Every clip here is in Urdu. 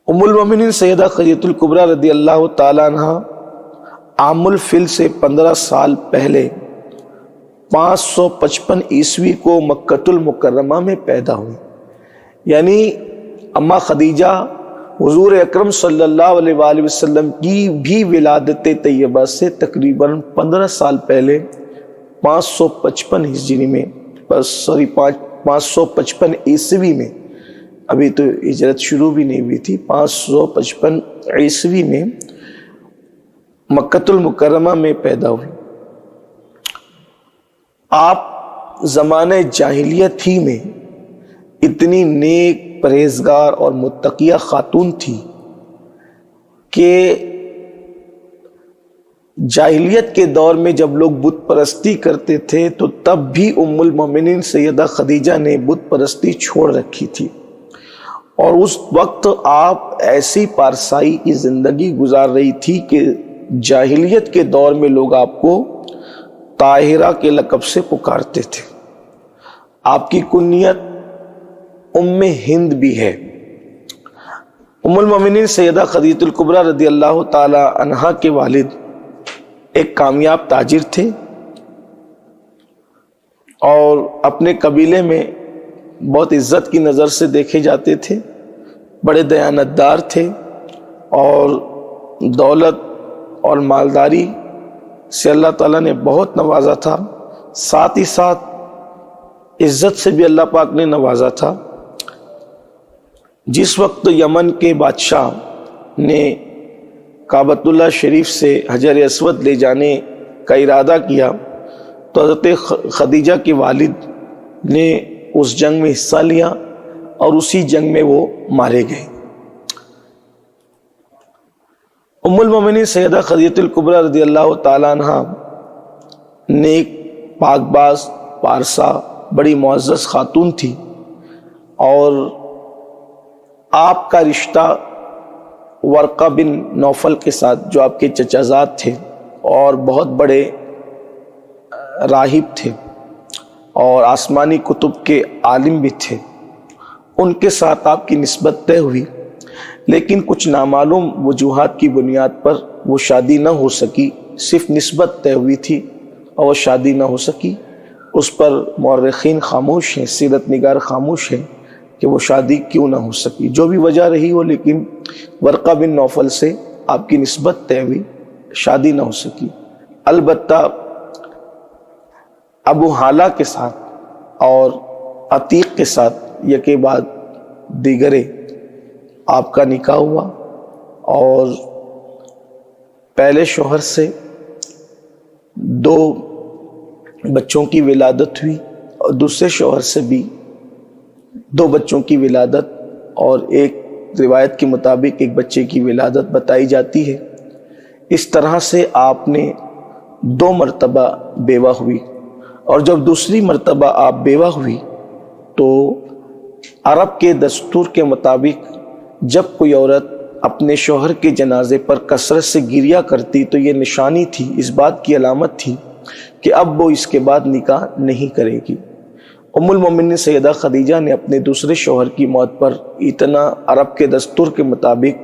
ام المومنین سیدہ خدیجہ الکبریٰ رضی اللہ تعالیٰ عنہ عام الفل سے 15 سال پہلے 555 عیسوی کو مکۃ المکرمہ میں پیدا ہوئی، یعنی اماں خدیجہ حضور اکرم صلی اللہ علیہ وآلہ وسلم کی بھی ولادت طیبہ سے تقریباً 15 سال پہلے 555 ہجری میں 555 عیسوی میں، ابھی تو ہجرت شروع بھی نہیں ہوئی تھی، 555 عیسوی میں مکۃ المکرمہ میں پیدا ہوئی۔ آپ زمانہ جاہلیت ہی میں اتنی نیک، پرہیزگار اور متقیہ خاتون تھی کہ جاہلیت کے دور میں جب لوگ بت پرستی کرتے تھے تو تب بھی ام المومنین سیدہ خدیجہ نے بت پرستی چھوڑ رکھی تھی، اور اس وقت آپ ایسی پارسائی کی زندگی گزار رہی تھی کہ جاہلیت کے دور میں لوگ آپ کو طاہرہ کے لقب سے پکارتے تھے۔ آپ کی کنیت ام ہند بھی ہے۔ ام المومنین سیدہ خدیجہ الکبریٰ رضی اللہ تعالی عنہا کے والد ایک کامیاب تاجر تھے اور اپنے قبیلے میں بہت عزت کی نظر سے دیکھے جاتے تھے، بڑے دیانتدار تھے اور دولت اور مالداری سے اللہ تعالیٰ نے بہت نوازا تھا، ساتھ ہی ساتھ عزت سے بھی اللہ پاک نے نوازا تھا۔ جس وقت یمن کے بادشاہ نے کعبۃ اللہ شریف سے حجر اسود لے جانے کا ارادہ کیا تو حضرت خدیجہ کے والد نے اس جنگ میں حصہ لیا اور اسی جنگ میں وہ مارے گئے۔ ام المومنین سیدہ خدیجہ الکبریٰ رضی اللہ تعالیٰ عنہ نیک، پاک باز، پارسا، بڑی معزز خاتون تھی، اور آپ کا رشتہ ورقہ بن نوفل کے ساتھ، جو آپ کے چچا زاد تھے اور بہت بڑے راہب تھے اور آسمانی کتب کے عالم بھی تھے، ان کے ساتھ آپ کی نسبت طے ہوئی، لیکن کچھ نامعلوم وجوہات کی بنیاد پر وہ شادی نہ ہو سکی۔ صرف نسبت طے ہوئی تھی اور وہ شادی نہ ہو سکی۔ اس پر مورخین خاموش ہیں، سیرت نگار خاموش ہیں کہ وہ شادی کیوں نہ ہو سکی، جو بھی وجہ رہی ہو، لیکن ورقہ بن نوفل سے آپ کی نسبت طے ہوئی، شادی نہ ہو سکی۔ البتہ ابو حالہ کے ساتھ اور عتیق کے ساتھ یکے بعد دیگرے آپ کا نکاح ہوا، اور پہلے شوہر سے 2 بچوں کی ولادت ہوئی اور دوسرے شوہر سے بھی 2 بچوں کی ولادت، اور ایک روایت کے مطابق ایک بچے کی ولادت بتائی جاتی ہے۔ اس طرح سے آپ نے 2 مرتبہ بیوہ ہوئی، اور جب دوسری مرتبہ آپ بیوہ ہوئی تو عرب کے دستور کے مطابق جب کوئی عورت اپنے شوہر کے جنازے پر کثرت سے گریہ کرتی تو یہ نشانی تھی، اس بات کی علامت تھی کہ اب وہ اس کے بعد نکاح نہیں کرے گی۔ ام المومنین سیدہ خدیجہ نے اپنے دوسرے شوہر کی موت پر اتنا عرب کے دستور کے مطابق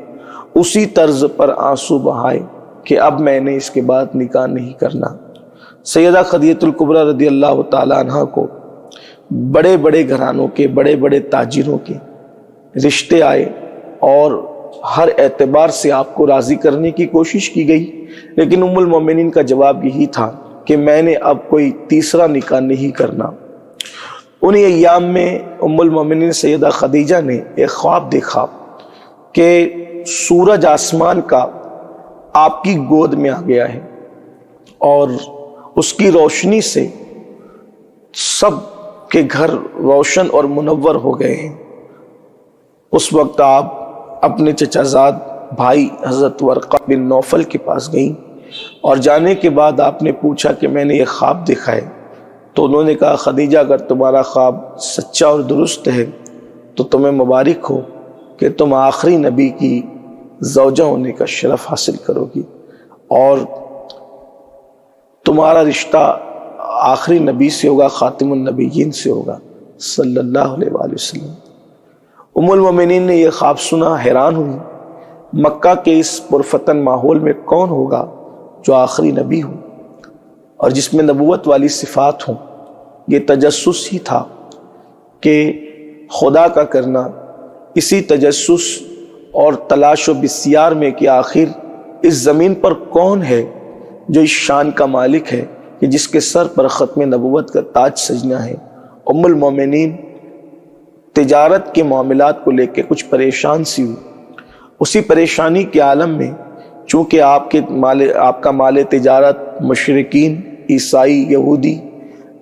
اسی طرز پر آنسو بہائے کہ اب میں نے اس کے بعد نکاح نہیں کرنا۔ سیدہ خدیجہ الکبریٰ رضی اللہ تعالی عنہ کو بڑے بڑے گھرانوں کے، بڑے بڑے تاجروں کے رشتے آئے اور ہر اعتبار سے آپ کو راضی کرنے کی کوشش کی گئی، لیکن ام المومنین کا جواب یہی تھا کہ میں نے اب کوئی تیسرا نکاح نہیں کرنا۔ انہی ایام میں ام المومنین سیدہ خدیجہ نے ایک خواب دیکھا کہ سورج آسمان کا آپ کی گود میں آ گیا ہے اور اس کی روشنی سے سب کے گھر روشن اور منور ہو گئے ہیں۔ اس وقت آپ اپنے چچا زاد بھائی حضرت ورقہ بن نوفل کے پاس گئیں، اور جانے کے بعد آپ نے پوچھا کہ میں نے یہ خواب دیکھا ہے، تو انہوں نے کہا خدیجہ اگر تمہارا خواب سچا اور درست ہے تو تمہیں مبارک ہو کہ تم آخری نبی کی زوجہ ہونے کا شرف حاصل کرو گی، اور تمہارا رشتہ آخری نبی سے ہوگا، خاتم النبیین سے ہوگا صلی اللہ علیہ وآلہ وسلم۔ ام المومنین نے یہ خواب سنا، حیران ہوئی، مکہ کے اس پرفتن ماحول میں کون ہوگا جو آخری نبی ہو اور جس میں نبوت والی صفات ہوں۔ یہ تجسس ہی تھا کہ خدا کا کرنا، اسی تجسس اور تلاش و بسیار میں کہ آخر اس زمین پر کون ہے جو اس شان کا مالک ہے کہ جس کے سر پر ختم نبوت کا تاج سجنا ہے۔ ام المومنین تجارت کے معاملات کو لے کے کچھ پریشان سی ہوئی۔ اسی پریشانی کے عالم میں چونکہ آپ کا مال تجارت مشرکین، عیسائی، یہودی،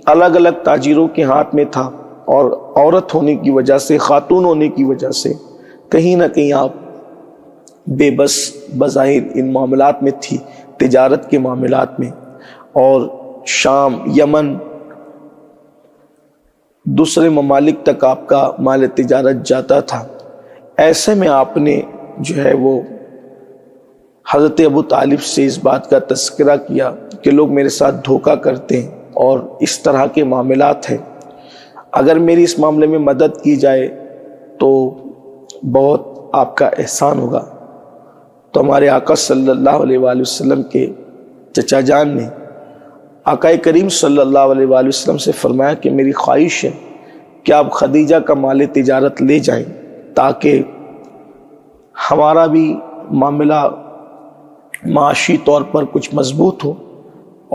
الگ الگ تاجروں کے ہاتھ میں تھا، اور عورت ہونے کی وجہ سے، خاتون ہونے کی وجہ سے کہیں نہ کہیں آپ بے بس بظاہر ان معاملات میں تھی، تجارت کے معاملات میں، اور شام، یمن، دوسرے ممالک تک آپ کا مال تجارت جاتا تھا۔ ایسے میں آپ نے جو ہے وہ حضرت ابو طالب سے اس بات کا تذکرہ کیا کہ لوگ میرے ساتھ دھوکہ کرتے ہیں اور اس طرح کے معاملات ہیں، اگر میری اس معاملے میں مدد کی جائے تو بہت آپ کا احسان ہوگا۔ تو ہمارے آقا صلی اللہ علیہ وآلہ وسلم کے چچا جان نے آقا کریم صلی اللہ علیہ وآلہ وسلم سے فرمایا کہ میری خواہش ہے کہ آپ خدیجہ کا مال تجارت لے جائیں تاکہ ہمارا بھی معاملہ معاشی طور پر کچھ مضبوط ہو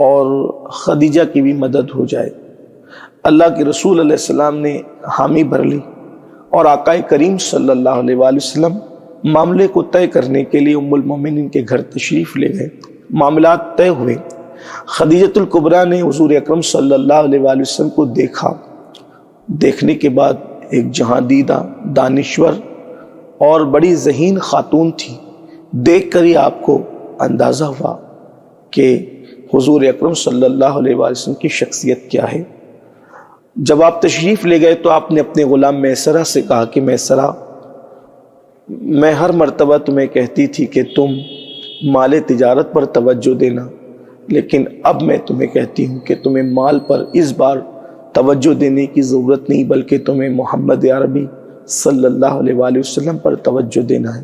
اور خدیجہ کی بھی مدد ہو جائے۔ اللہ کے رسول علیہ السلام نے حامی بھر لی اور آقا کریم صلی اللہ علیہ وآلہ وسلم معاملے کو طے کرنے کے لیے ام المومنین کے گھر تشریف لے گئے۔ معاملات طے ہوئے۔ خدیجۃ الکبریٰ نے حضور اکرم صلی اللہ علیہ وآلہ وسلم کو دیکھا۔ دیکھنے کے بعد ایک جہاں دیدہ، دانشور اور بڑی ذہین خاتون تھی۔ دیکھ کر ہی آپ کو اندازہ ہوا کہ حضور اکرم صلی اللہ علیہ وآلہ وسلم کی شخصیت کیا ہے۔ جب آپ تشریف لے گئے تو آپ نے اپنے غلام میسرہ سے کہا کہ میسرہ، میں ہر مرتبہ تمہیں کہتی تھی کہ تم مال تجارت پر توجہ دینا، لیکن اب میں تمہیں کہتی ہوں کہ تمہیں مال پر اس بار توجہ دینے کی ضرورت نہیں، بلکہ تمہیں محمد عربی صلی اللہ علیہ وآلہ وسلم پر توجہ دینا ہے۔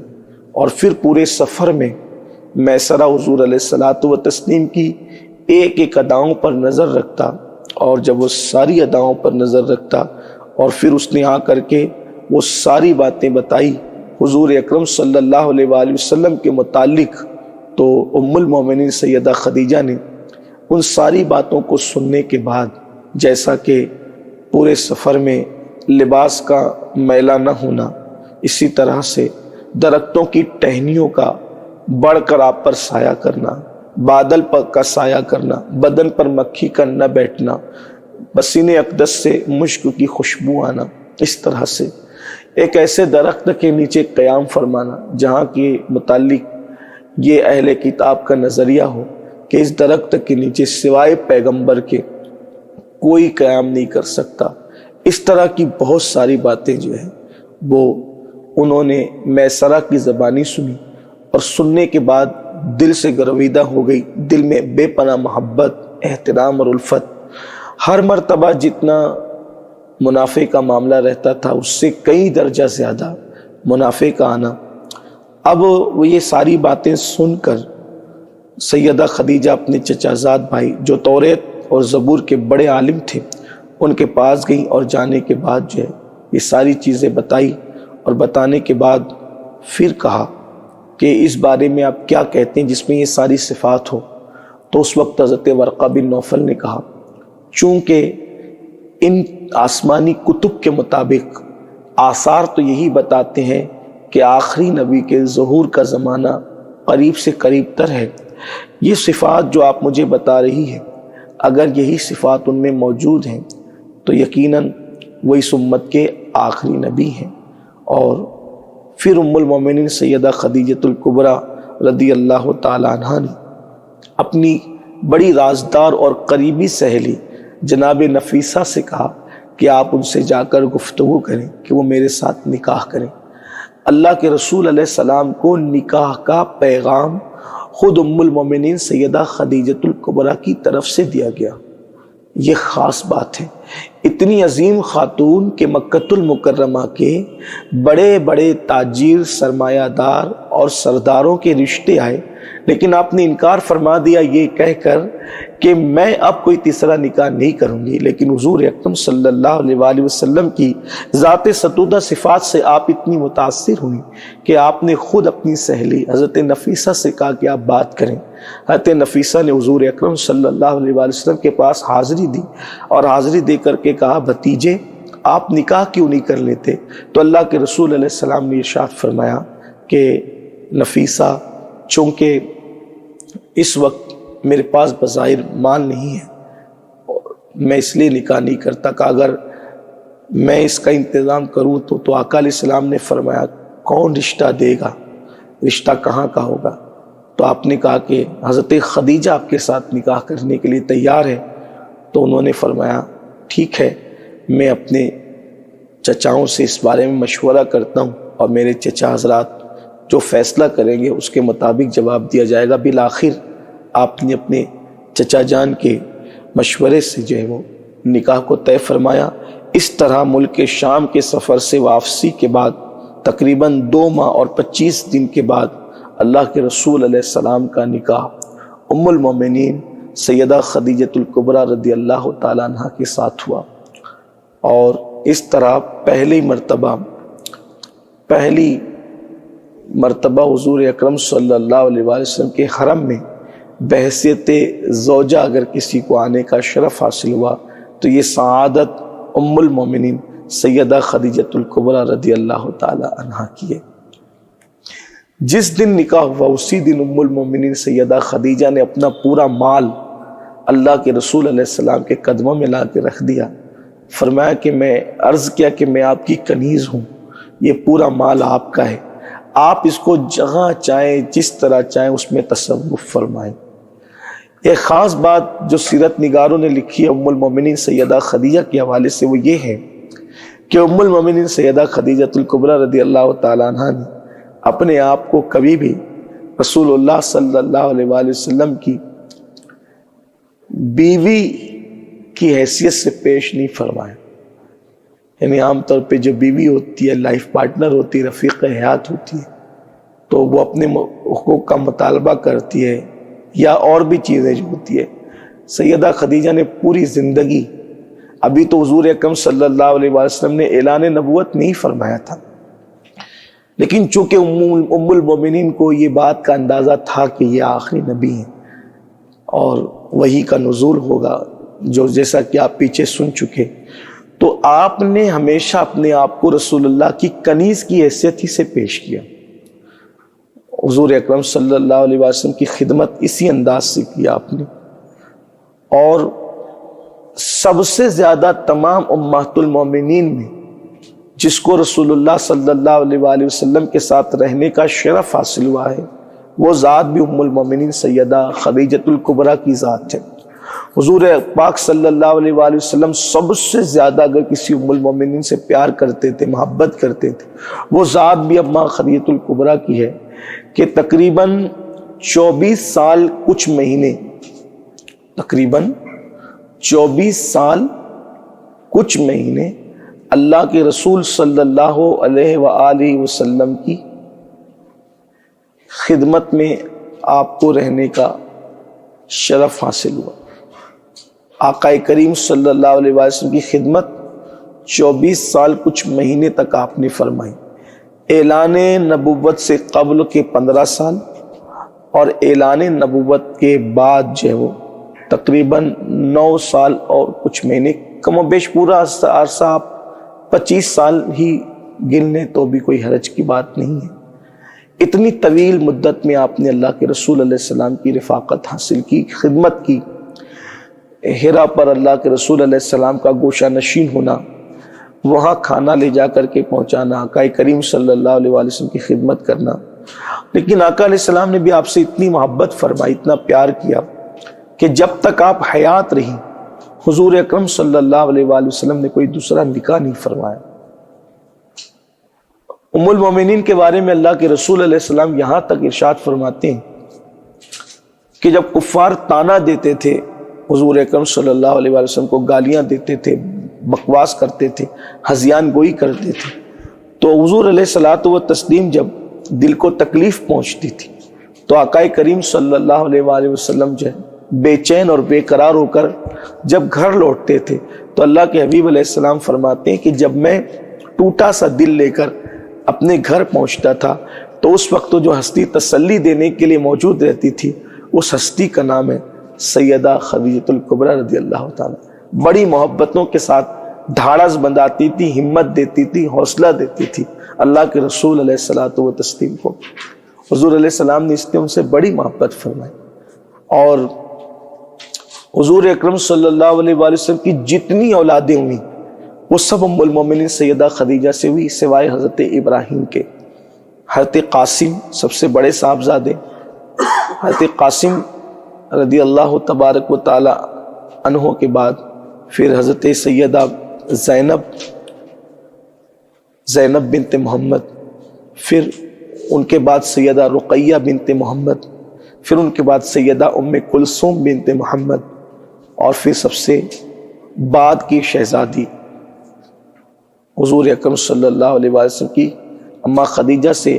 اور پھر پورے سفر میں میسرہ حضور علیہ الصلوۃ والتسلیم کی ایک ایک اداؤں پر نظر رکھتا، اور جب وہ ساری اداؤں پر نظر رکھتا اور پھر اس نے آ کر کے وہ ساری باتیں بتائی حضور اکرم صلی اللہ علیہ وآلہ وسلم کے متعلق، تو ام المومنین سیدہ خدیجہ نے ان ساری باتوں کو سننے کے بعد، جیسا کہ پورے سفر میں لباس کا میلہ نہ ہونا، اسی طرح سے درختوں کی ٹہنیوں کا بڑھ کر آپ پر سایہ کرنا، بادل پر کا سایہ کرنا، بدن پر مکھی کا نہ بیٹھنا، پسینے اقدس سے مشک کی خوشبو آنا، اس طرح سے ایک ایسے درخت کے نیچے قیام فرمانا جہاں کے متعلق یہ اہل کتاب کا نظریہ ہو کہ اس درخت کے نیچے سوائے پیغمبر کے کوئی قیام نہیں کر سکتا۔ اس طرح کی بہت ساری باتیں جو ہیں وہ انہوں نے میسرہ کی زبانی سنی، اور سننے کے بعد دل سے گرویدہ ہو گئی، دل میں بے پناہ محبت، احترام اور الفت۔ ہر مرتبہ جتنا منافع کا معاملہ رہتا تھا اس سے کئی درجہ زیادہ منافع کا آنا۔ اب وہ یہ ساری باتیں سن کر سیدہ خدیجہ اپنے چچا زاد بھائی جو توریت اور زبور کے بڑے عالم تھے ان کے پاس گئیں، اور جانے کے بعد جو ہے یہ ساری چیزیں بتائی، اور بتانے کے بعد پھر کہا کہ اس بارے میں آپ کیا کہتے ہیں جس میں یہ ساری صفات ہو۔ تو اس وقت حضرت ورقہ بن نوفل نے کہا چونکہ ان آسمانی کتب کے مطابق آثار تو یہی بتاتے ہیں کہ آخری نبی کے ظہور کا زمانہ قریب سے قریب تر ہے، یہ صفات جو آپ مجھے بتا رہی ہیں اگر یہی صفات ان میں موجود ہیں تو یقیناً وہ اس امت کے آخری نبی ہیں۔ اور پھر ام المومنین سیدہ خدیجۃ الکبریٰ رضی اللہ تعالی عنہا نے اپنی بڑی رازدار اور قریبی سہیلی جناب نفیسہ سے کہا کہ آپ ان سے جا کر گفتگو کریں کہ وہ میرے ساتھ نکاح کریں۔ اللہ کے رسول علیہ السلام کو نکاح کا پیغام خود ام المومنین سیدہ خدیجۃ الکبریٰ کی طرف سے دیا گیا۔ یہ خاص بات ہے۔ اتنی عظیم خاتون کہ مکۃ المکرمہ کے بڑے بڑے تاجر، سرمایہ دار اور سرداروں کے رشتے آئے، لیکن آپ نے انکار فرما دیا یہ کہہ کر کہ میں اب کوئی تیسرا نکاح نہیں کروں گی۔ لیکن حضور اکرم صلی اللہ علیہ وآلہ وسلم کی ذات ستودہ صفات سے آپ اتنی متاثر ہوئی کہ آپ نے خود اپنی سہیلی حضرت نفیسہ سے کہا کہ آپ بات کریں۔ حضرت نفیسہ نے حضور اکرم صلی اللہ علیہ وآلہ وسلم کے پاس حاضری دی اور حاضری دے کر کے کہا بھتیجے آپ نکاح کیوں نہیں کر لیتے؟ تو اللہ کے رسول علیہ السلام نے ارشاد فرمایا کہ نفیسہ چونکہ اس وقت میرے پاس بظاہر مال نہیں ہے، میں اس لیے نکاح نہیں کرتا کہ اگر میں اس کا انتظام کروں تو آقا علیہ السلام نے فرمایا کون رشتہ دے گا، رشتہ کہاں کا ہوگا؟ تو آپ نے کہا کہ حضرت خدیجہ آپ کے ساتھ نکاح کرنے کے لیے تیار ہے۔ تو انہوں نے فرمایا ٹھیک ہے، میں اپنے چچاؤں سے اس بارے میں مشورہ کرتا ہوں اور میرے چچا حضرات جو فیصلہ کریں گے اس کے مطابق جواب دیا جائے گا۔ بالآخر آپ نے اپنے چچا جان کے مشورے سے جو ہے وہ نکاح کو طے فرمایا۔ اس طرح ملک شام کے سفر سے واپسی کے بعد تقریباً 2 ماہ اور 25 دن کے بعد اللہ کے رسول علیہ السلام کا نکاح ام المومنین سیدہ خدیجۃ الکبریٰ رضی اللہ تعالیٰ عنہ کے ساتھ ہوا، اور اس طرح پہلی مرتبہ حضور اکرم صلی اللہ علیہ وآلہ وسلم کے حرم میں بحیثیت زوجہ اگر کسی کو آنے کا شرف حاصل ہوا تو یہ سعادت ام المومنین سیدہ خدیجۃ الکبریٰ رضی اللہ تعالی عنہا کی ہے۔ جس دن نکاح ہوا اسی دن ام المومنین سیدہ خدیجہ نے اپنا پورا مال اللہ کے رسول علیہ السلام کے قدموں میں لا کے رکھ دیا۔ فرمایا کہ میں عرض کیا کہ میں آپ کی کنیز ہوں، یہ پورا مال آپ کا ہے، آپ اس کو جہاں چاہیں جس طرح چاہیں اس میں تصرف فرمائیں۔ ایک خاص بات جو سیرت نگاروں نے لکھی ہے ام المومنین سیدہ خدیجہ کے حوالے سے وہ یہ ہے کہ ام المومنین سیدہ خدیجۃ الکبریٰ رضی اللہ تعالیٰ عنہ نے اپنے آپ کو کبھی بھی رسول اللہ صلی اللہ علیہ وآلہ وسلم کی بیوی کی حیثیت سے پیش نہیں فرمایا۔ یعنی عام طور پہ جو بیوی ہوتی ہے، لائف پارٹنر ہوتی ہے، رفیق حیات ہوتی ہے، تو وہ اپنے حقوق کا مطالبہ کرتی ہے یا اور بھی چیزیں جو ہوتی ہے۔ سیدہ خدیجہ نے پوری زندگی، ابھی تو حضور اکرم صلی اللہ علیہ وسلم نے اعلان نبوت نہیں فرمایا تھا، لیکن چونکہ ام المومنین کو یہ بات کا اندازہ تھا کہ یہ آخری نبی ہیں اور وحی کا نزول ہوگا، جو جیسا کہ آپ پیچھے سن چکے، تو آپ نے ہمیشہ اپنے آپ کو رسول اللہ کی کنیز کی حیثیت ہی سے پیش کیا۔ حضور اکرم صلی اللہ علیہ وسلم کی خدمت اسی انداز سے کی آپ نے، اور سب سے زیادہ تمام امہات المومنین میں جس کو رسول اللہ صلی اللہ علیہ وآلہ وسلم کے ساتھ رہنے کا شرف حاصل ہوا ہے وہ ذات بھی ام المومنین سیدہ خدیجۃ الکبریٰ کی ذات ہے۔ حضور پاک صلی اللہ علیہ وآلہ وسلم سب سے زیادہ اگر کسی ام المومنین سے پیار کرتے تھے، محبت کرتے تھے، وہ ذات بھی اماں خدیجۃ الکبریٰ کی ہے کہ تقریباً 24 سال کچھ مہینے، تقریباً 24 سال کچھ مہینے اللہ کے رسول صلی اللہ علیہ وآلہ وسلم کی خدمت میں آپ کو رہنے کا شرف حاصل ہوا۔ آقا کریم صلی اللہ علیہ وسلم کی خدمت 24 سال کچھ مہینے تک آپ نے فرمائی۔ اعلان نبوت سے قبل کے 15 سال اور اعلان نبوت کے بعد جو ہے وہ تقریباً 9 سال اور کچھ مہینے، کم و بیش پورا عرصہ آپ 25 سال ہی گن لیں تو بھی کوئی حرج کی بات نہیں ہے۔ اتنی طویل مدت میں آپ نے اللہ کے رسول علیہ السلام کی رفاقت حاصل کی، خدمت کی۔ ہیرا پر اللہ کے رسول علیہ السلام کا گوشہ نشین ہونا، وہاں کھانا لے جا کر کے پہنچانا، آقا کریم صلی اللہ علیہ وآلہ وسلم کی خدمت کرنا۔ لیکن آقا علیہ السلام نے بھی آپ سے اتنی محبت فرمائی، اتنا پیار کیا کہ جب تک آپ حیات رہی حضور اکرم صلی اللہ علیہ وآلہ وسلم نے کوئی دوسرا نکاح نہیں فرمایا۔ ام المومنین کے بارے میں اللہ کے رسول علیہ السلام یہاں تک ارشاد فرماتے ہیں کہ جب کفار تانا دیتے تھے حضور اکرم صلی اللہ علیہ وآلہ وسلم کو گالیاں دیتے تھے، بکواس کرتے تھے، ہذیان گوئی کرتے تھے، تو حضور علیہ الصلوۃ والتسلیم جب دل کو تکلیف پہنچتی تھی تو آقا کریم صلی اللہ علیہ وآلہ وسلم جو بے چین اور بے قرار ہو کر جب گھر لوٹتے تھے تو اللہ کے حبیب علیہ السلام فرماتے ہیں کہ جب میں ٹوٹا سا دل لے کر اپنے گھر پہنچتا تھا تو اس وقت تو جو ہستی تسلی دینے کے لیے موجود رہتی تھی اس ہستی کا نام ہے سیدہ خدیجہ الکبریٰ رضی اللہ تعالیٰ۔ بڑی محبتوں کے ساتھ دھاڑس بندھاتی تھی، ہمت دیتی تھی، حوصلہ دیتی تھی اللہ کے رسول علیہ الصلوۃ والتسلیم کو۔ حضور علیہ السلام نے اس لیے ان سے بڑی محبت فرمائی، اور حضور اکرم صلی اللہ علیہ وآلہ وسلم کی جتنی اولادیں ہوئیں وہ سب ام المومنین سیدہ خدیجہ سے ہوئی، سوائے حضرت ابراہیم کے۔ حضرت قاسم سب سے بڑے صاحبزادے، حضرت قاسم رضی اللہ تبارک و تعالی عنہ کے بعد پھر حضرت سیدہ زینب بنت محمد، پھر ان کے بعد سیدہ رقیہ بنت محمد، پھر ان کے بعد سیدہ ام کلثوم بنت محمد، اور پھر سب سے بعد کی شہزادی حضور اکرم صلی اللہ علیہ وسلم کی اماں خدیجہ سے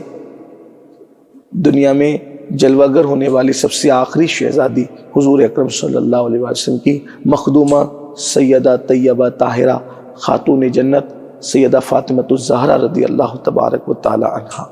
دنیا میں جلوہ گر ہونے والی سب سے آخری شہزادی حضور اکرم صلی اللہ علیہ وسلم کی مخدومہ سیدہ طیبہ طاہرہ خاتون جنت سیدہ فاطمۃ الزہرا رضی اللہ تبارک و تعالی عنہا۔